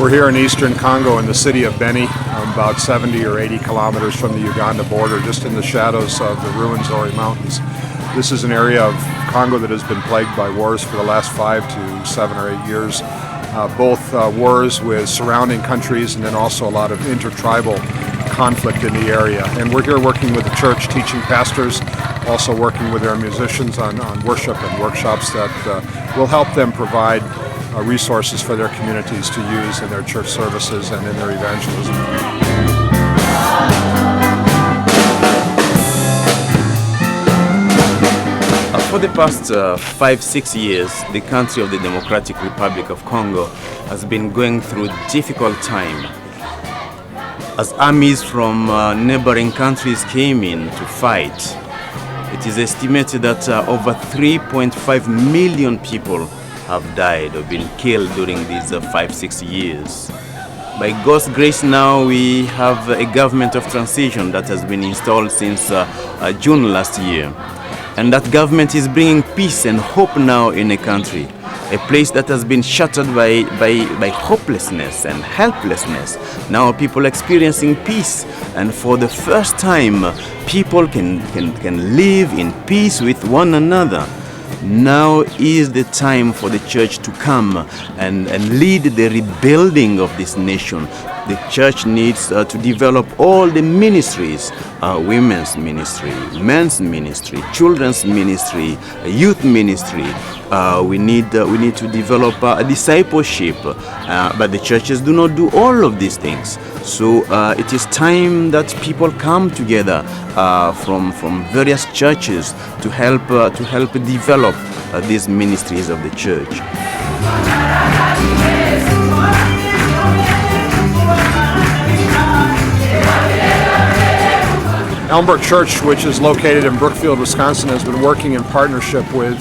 We're here in eastern Congo in the city of Beni, about 70 or 80 kilometers from the Uganda border, just in the shadows of the Ruwenzori Mountains. This is an area of Congo that has been plagued by wars for the last 5 to 7 or 8 years. Both wars with surrounding countries and then also a lot of intertribal conflict in the area. And we're here working with the church, teaching pastors, also working with their musicians on worship and workshops that will help them provide resources for their communities to use in their church services and in their evangelism. For the past 5-6 years, the country of the Democratic Republic of Congo has been going through a difficult time as armies from neighboring countries came in to fight. It is estimated that over 3.5 million people have died or been killed during these 5-6 years. By God's grace now we have a government of transition that has been installed since June last year. And that government is bringing peace and hope now in a country, a place that has been shattered by hopelessness and helplessness. Now people experiencing peace, and for the first time people can live in peace with one another. Now is the time for the church to come and lead the rebuilding of this nation. The church needs to develop all the ministries, women's ministry, men's ministry, children's ministry, youth ministry. We need to develop a discipleship, but the churches do not do all of these things. So it is time that people come together from various churches to help develop these ministries of the church. Elmbrook Church, which is located in Brookfield, Wisconsin, has been working in partnership with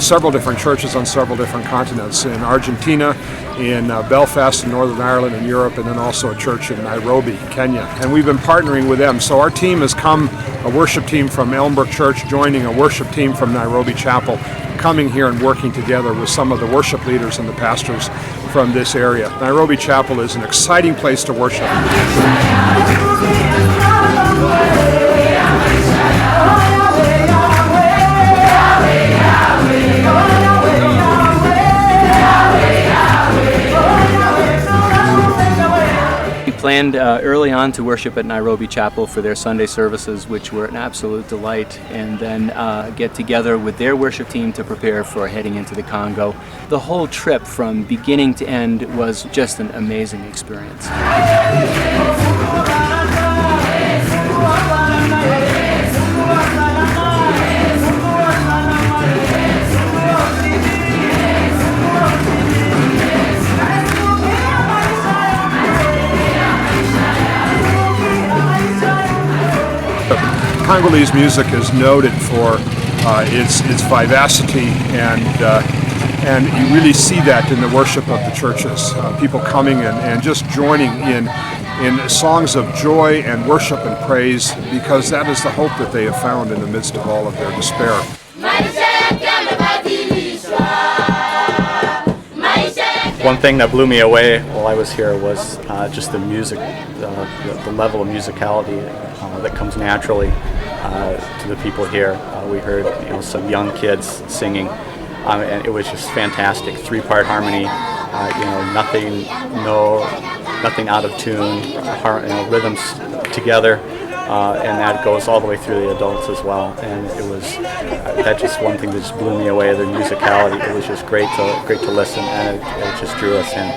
several different churches on several different continents, in Argentina, in Belfast in Northern Ireland and Europe, and then also a church in Nairobi, Kenya. And we've been partnering with them. So our team has come, a worship team from Elmbrook Church joining a worship team from Nairobi Chapel, coming here and working together with some of the worship leaders and the pastors from this area. Nairobi Chapel is an exciting place to worship. Planned early on to worship at Nairobi Chapel for their Sunday services, which were an absolute delight, and then get together with their worship team to prepare for heading into the Congo. The whole trip from beginning to end was just an amazing experience. Congolese music is noted for its vivacity, and you really see that in the worship of the churches. People coming and just joining in songs of joy and worship and praise, because that is the hope that they have found in the midst of all of their despair. One thing that blew me away while I was here was just the music, the level of musicality that comes naturally to the people here. We heard some young kids singing, and it was just fantastic. 3-part harmony, nothing out of tune, rhythms together. And that goes all the way through the adults as well. And it was that just one thing that just blew me away. Their musicality. It was just great to listen, and it just drew us in.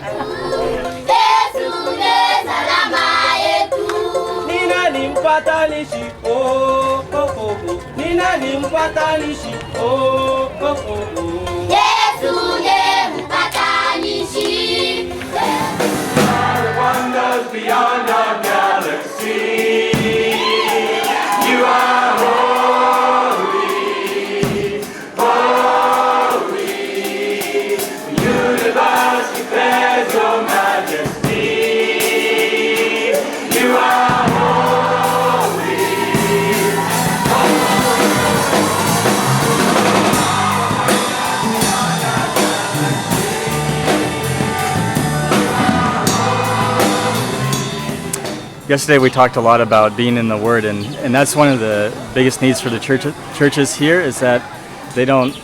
Wonders beyond our galaxy. You are holy, holy. The universe declares your majesty. You are holy. Yesterday we talked a lot about being in the Word, and that's one of the biggest needs for the churches here is that they don't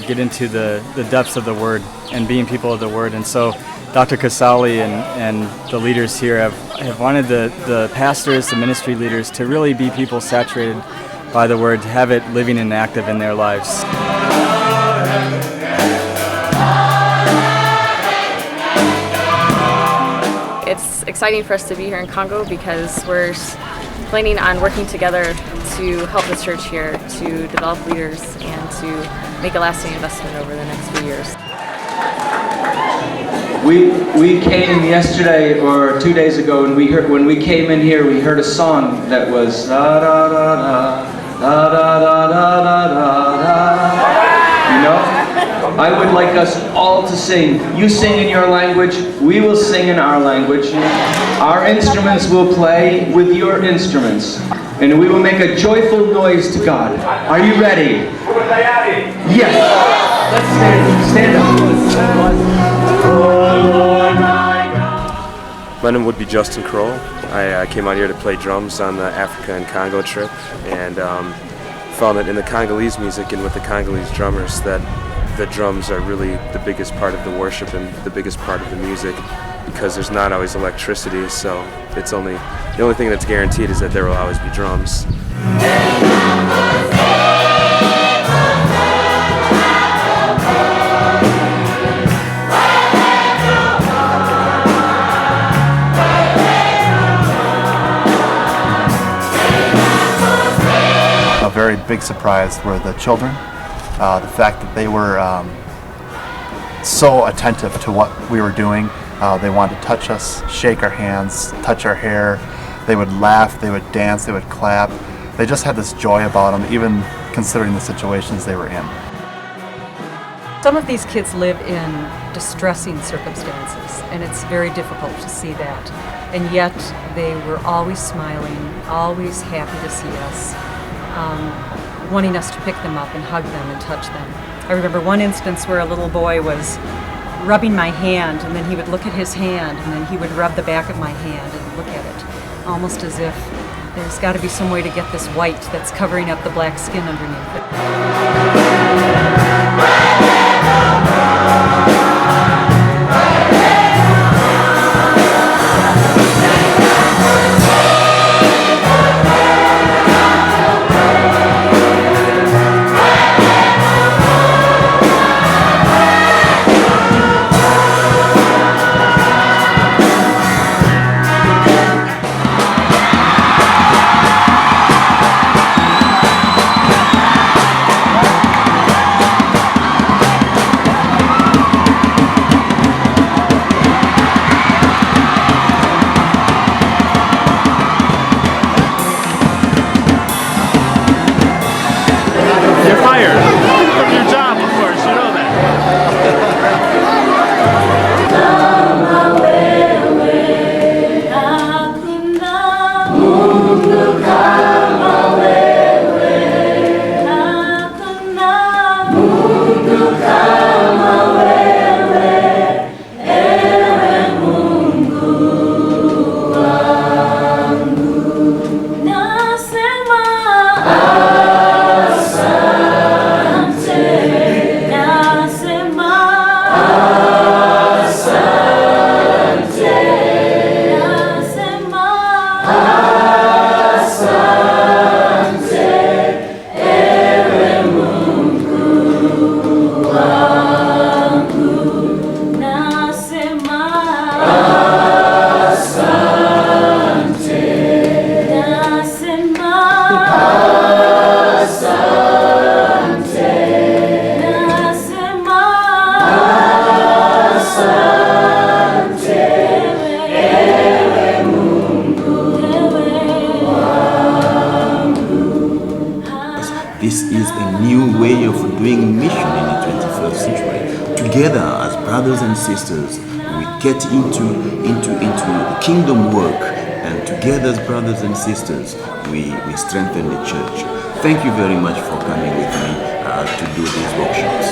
get into the depths of the Word and being people of the Word. And so Dr. Casali and the leaders here have wanted the pastors, the ministry leaders, to really be people saturated by the Word, to have it living and active in their lives. It's exciting for us to be here in Congo because we're planning on working together to help the church here to develop leaders and to make a lasting investment over the next few years. We came yesterday or 2 days ago, and when we came in here, we heard a song that was da da da da da da da da da da. You know, I would like us all to sing. You sing in your language, we will sing in our language. Our instruments will play with your instruments, and we will make a joyful noise to God. Are you ready? Yes. Let's stand up. My name would be Justin Kroll. I came out here to play drums on the Africa and Congo trip, and found that in the Congolese music and with the Congolese drummers that the drums are really the biggest part of the worship and the biggest part of the music, because there's not always electricity, so the only thing that's guaranteed is that there will always be drums. A very big surprise were the children. The fact that they were so attentive to what we were doing. They wanted to touch us, shake our hands, touch our hair. They would laugh, they would dance, they would clap. They just had this joy about them, even considering the situations they were in. Some of these kids live in distressing circumstances, and it's very difficult to see that. And yet they were always smiling, always happy to see us, wanting us to pick them up and hug them and touch them. I remember one instance where a little boy was rubbing my hand, and then he would look at his hand, and then he would rub the back of my hand and look at it, almost as if there's got to be some way to get this white that's covering up the black skin underneath it. This is a new way of doing mission in the 21st century. Together as brothers and sisters, we get into kingdom work, and together as brothers and sisters, we strengthen the church. Thank you very much for coming with me to do these workshops.